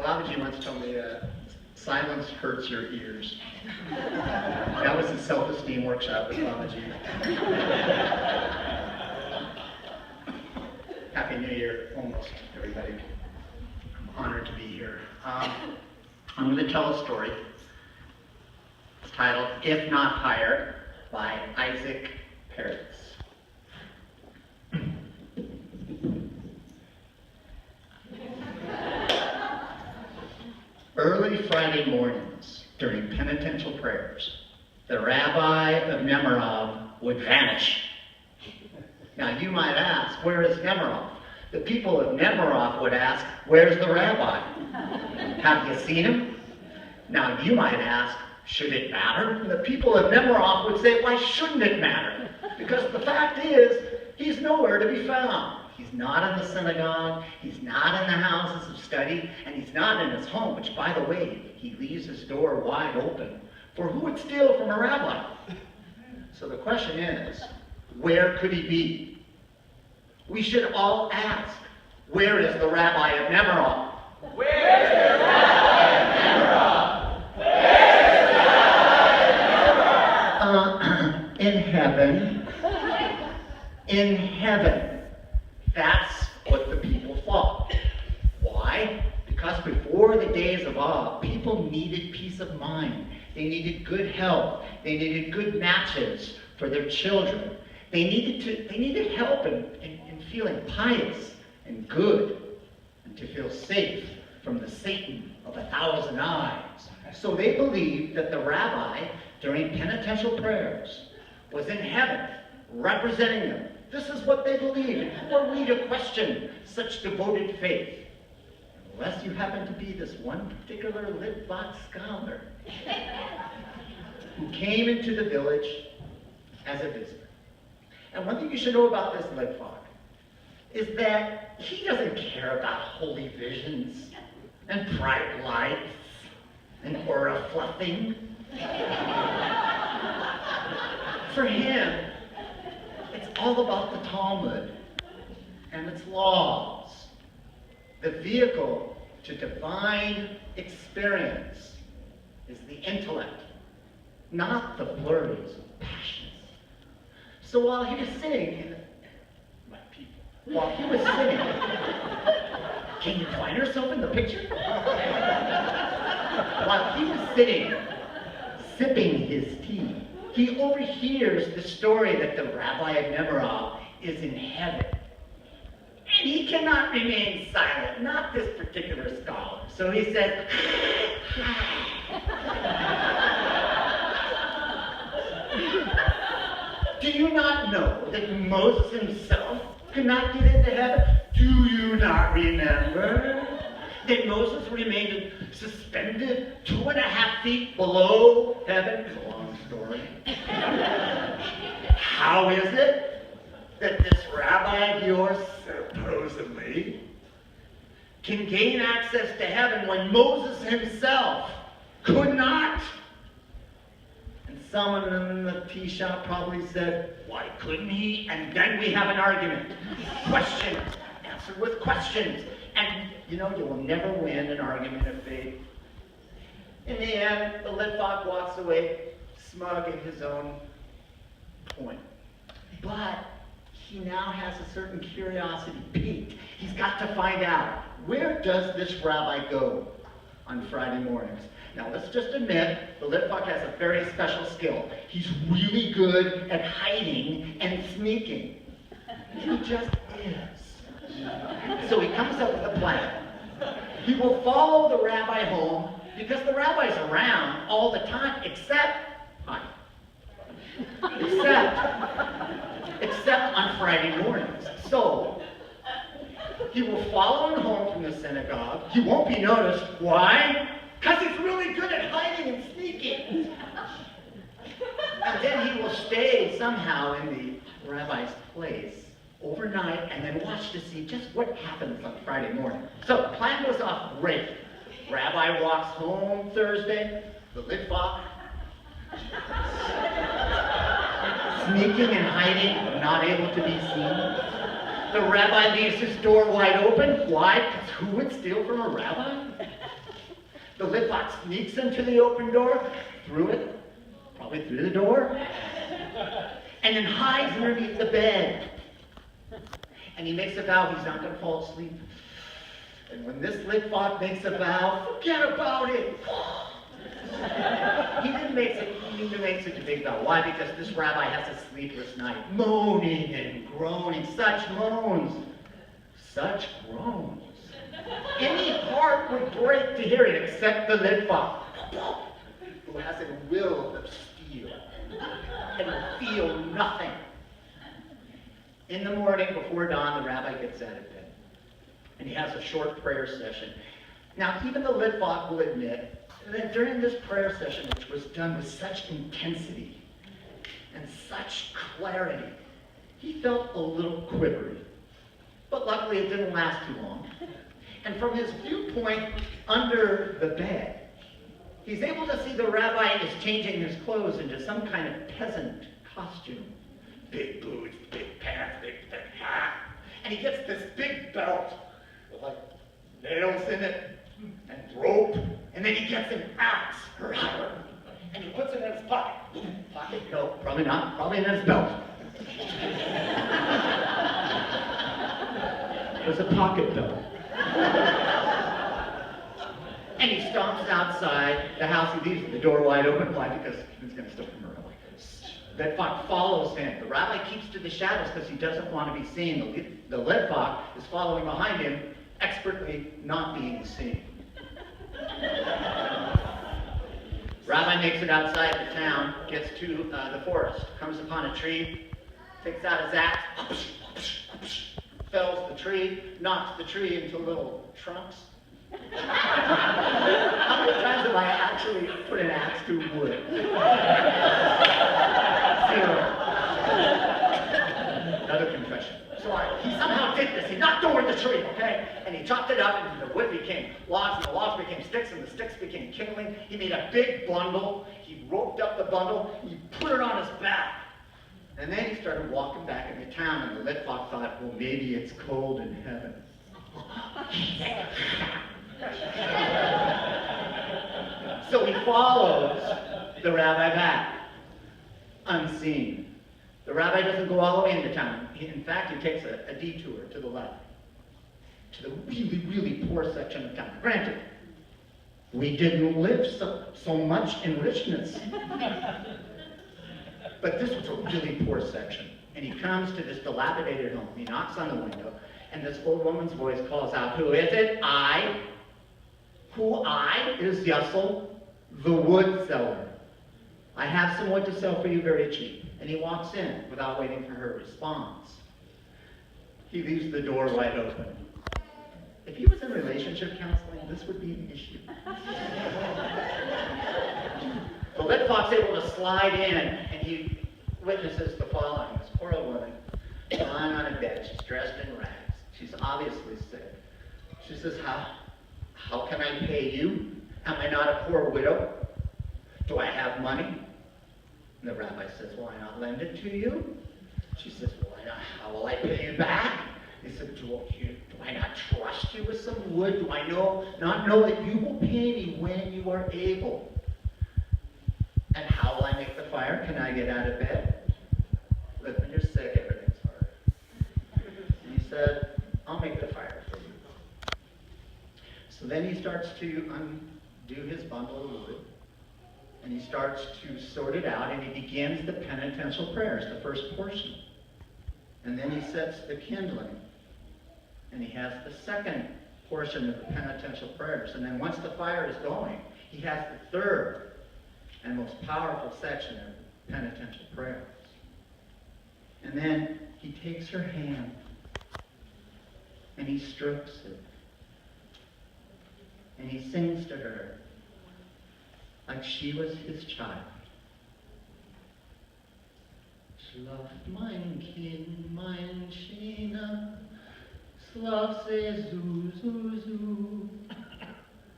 Babaji once told me silence hurts your ears. That was the self-esteem workshop with Babaji. Happy New Year, almost, everybody. I'm honored to be here. I'm going to tell a story. It's titled, If Not Higher, by Issac Peretz. Early Friday mornings, during penitential prayers, the rabbi of Nemirov would vanish. Now you might ask, where is Nemirov? The people of Nemirov would ask, where's the rabbi? Have you seen him? Now you might ask, should it matter? And the people of Nemirov would say, why shouldn't it matter? Because the fact is, he's nowhere to be found. He's not in the synagogue, he's not in the houses of study, and he's not in his home, which, by the way, he leaves his door wide open. For who would steal from a rabbi? So the question is, where could he be? We should all ask, where is the rabbi of Nemirov? Where's the rabbi of Nemirov? Where's the rabbi of Nemirov? In heaven. In heaven. That's what the people thought. Why? Because before the days of awe, people needed peace of mind. They needed good health. They needed good matches for their children. They needed help in feeling pious and good, and to feel safe from the Satan of 1,000 eyes. So they believed that the rabbi, during penitential prayers, was in heaven, representing them. This is what they believed. Who are we to question such devoted faith? Unless you happen to be this one particular Litvak scholar who came into the village as a visitor. And one thing you should know about this Litvak is that he doesn't care about holy visions and bright lights and aura fluffing. For him, it's all about the Talmud and its laws. The vehicle to divine experience is the intellect, not the flurries of passions. So while he was sitting, can you find yourself in the picture? While he was sitting, sipping his tea, he overhears the story that the rabbi of Nemirov is in heaven. And he cannot remain silent, not this particular scholar. So he said, do you not know that Moses himself could not get into heaven? Do you not remember that Moses remained suspended 2.5 feet below heaven? It's a long story. How is it that this rabbi of yours, supposedly, can gain access to heaven when Moses himself could not? And someone in the tea shop probably said, why couldn't he? And then we have an argument. Questions, answered with questions. And you know, you will never win an argument of faith. In the end, the Litvak walks away, smug in his own point. But he now has a certain curiosity piqued. He's got to find out, where does this rabbi go on Friday mornings? Now let's just admit, the Litvak has a very special skill. He's really good at hiding and sneaking. He just is. So he comes up with a plan. He will follow the rabbi home because the rabbi's around all the time, except on Friday mornings. So he will follow him home from the synagogue. He won't be noticed. Why? Because he's really good at hiding and sneaking. And then he will stay somehow in the rabbi's place overnight and then watch to see just what happens on Friday morning. So the plan goes off great. Rabbi walks home Thursday, the Litvak, sneaking and hiding, not able to be seen. The rabbi leaves his door wide open. Why? Because who would steal from a rabbi? The Litvak sneaks into the open door, probably through the door, and then hides underneath the bed. And he makes a vow he's not going to fall asleep. And when this Litvak makes a vow, forget about it. He didn't make such a big vow. Why? Because this rabbi has a sleepless night, moaning and groaning, such moans, such groans. Any heart would break to hear it except the Litvak, who has a will of steel and will feel nothing. In the morning before dawn, the rabbi gets out of bed, and he has a short prayer session. Now, even the Litvak will admit that during this prayer session, which was done with such intensity and such clarity, he felt a little quivery. But luckily, it didn't last too long. And from his viewpoint under the bed, he's able to see the rabbi is changing his clothes into some kind of peasant costume. Big boots, big pants, big thick hat. And he gets this big belt with like nails in it and rope. And then he gets an axe or hammer and he puts it in his pocket. Pocket? No, probably not. Probably in his belt. It was a pocket belt. And he stomps outside the house. He leaves the door wide open. Why? Because he's going to steal from early. Litvak follows him. The rabbi keeps to the shadows because he doesn't want to be seen. The Litvak is following behind him, expertly not being seen. Rabbi makes it outside the town, gets to the forest, comes upon a tree, takes out his axe, fells the tree, knocks the tree into little trunks. How many times have I actually put an axe to wood? Zero. Another confession. So he somehow did this. He knocked over the tree, okay? And he chopped it up, and the wood became logs, and the logs became sticks, and the sticks became kindling. He made a big bundle. He roped up the bundle. He put it on his back. And then he started walking back into town, and the Litvak thought, well, maybe it's cold in heaven. So he follows the rabbi back, unseen. The rabbi doesn't go all the way into town. In fact, he takes a detour to the left, to the really, really poor section of town. Granted, we didn't live so much in richness. But this was a really poor section. And he comes to this dilapidated home. He knocks on the window, and this old woman's voice calls out, "Who is it? I." Who I is Yussel, the wood seller. I have some wood to sell for you very cheap. And he walks in without waiting for her response. He leaves the door wide open. If he was in relationship counseling, this would be an issue. The Litvak's able to slide in, and he witnesses the following. This poor old woman, lying on a bed. She's dressed in rags. She's obviously sick. She says, How can I pay you? Am I not a poor widow? Do I have money? And the rabbi says, will I not lend it to you? She says, how will I pay you back? He said, do I not trust you with some wood? Do I not know that you will pay me when you are able? And how will I make the fire? Can I get out of bed? Look, when you're sick, everything's hard. And he said, I'll make the fire for you. So then he starts to undo his bundle of wood, and he starts to sort it out, and he begins the penitential prayers, the first portion. And then he sets the kindling, and he has the second portion of the penitential prayers. And then once the fire is going, he has the third and most powerful section of penitential prayers. And then he takes her hand, and he strokes it. And he sings to her like she was his child. Schlaf mein Kind, mein Schöner, schlaf sehr zu.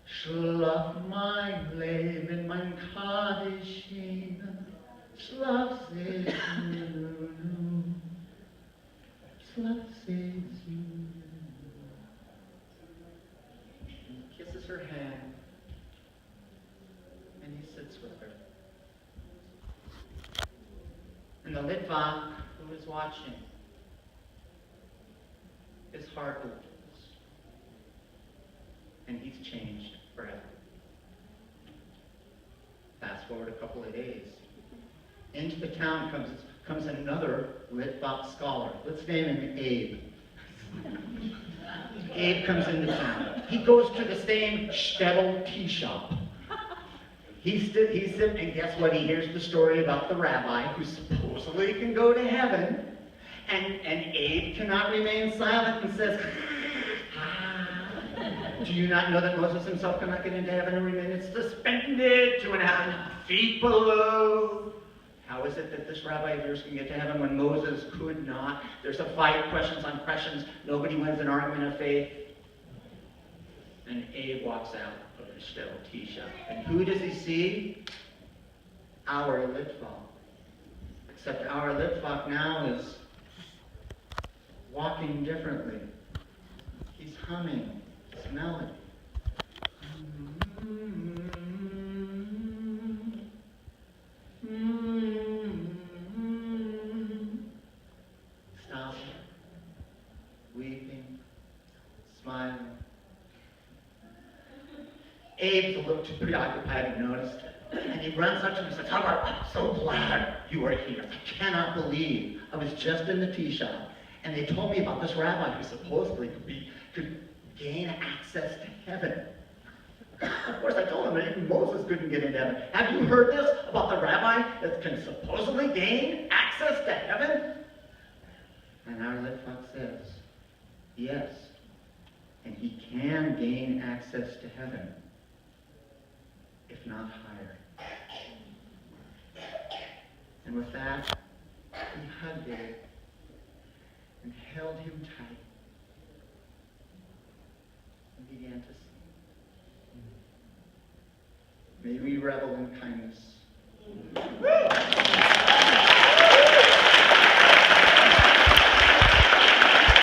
Schlaf mein Leben, mein Kaddischöner, schlaf sehr zu. Schlaf sehr takes her hand and he sits with her. And the Litvak who is watching, his heart opens, and he's changed forever. Fast forward a couple of days. Into the town comes another Litvak scholar. Let's name him Abe. Abe comes into town. He goes to the same shtetl tea shop. He's sitting, and guess what? He hears the story about the rabbi who supposedly can go to heaven, and Abe cannot remain silent and says, do you not know that Moses himself cannot get into heaven and remain suspended 2.5 feet below? How is it that this rabbi of yours can get to heaven when Moses could not? There's a fight, questions on questions. Nobody wins an argument of faith. And Abe walks out of the shtetl tea shop. And who does he see? Our Litvak. Except our Litvak now is walking differently. He's humming this melody. Stopping, weeping, smiling. Abe's a little too preoccupied to notice it. And he runs up to him and says, Howard, I'm so glad you are here. I cannot believe I was just in the tea shop, and they told me about this rabbi who supposedly could gain access to heaven. Of course, I told him that even Moses couldn't get into heaven. Have you heard this about the rabbi that can supposedly gain access to heaven? And our Litvak says, yes, and he can gain access to heaven, if not higher. And with that, he hugged Abe and held him tight and began to sing. May we revel in kindness.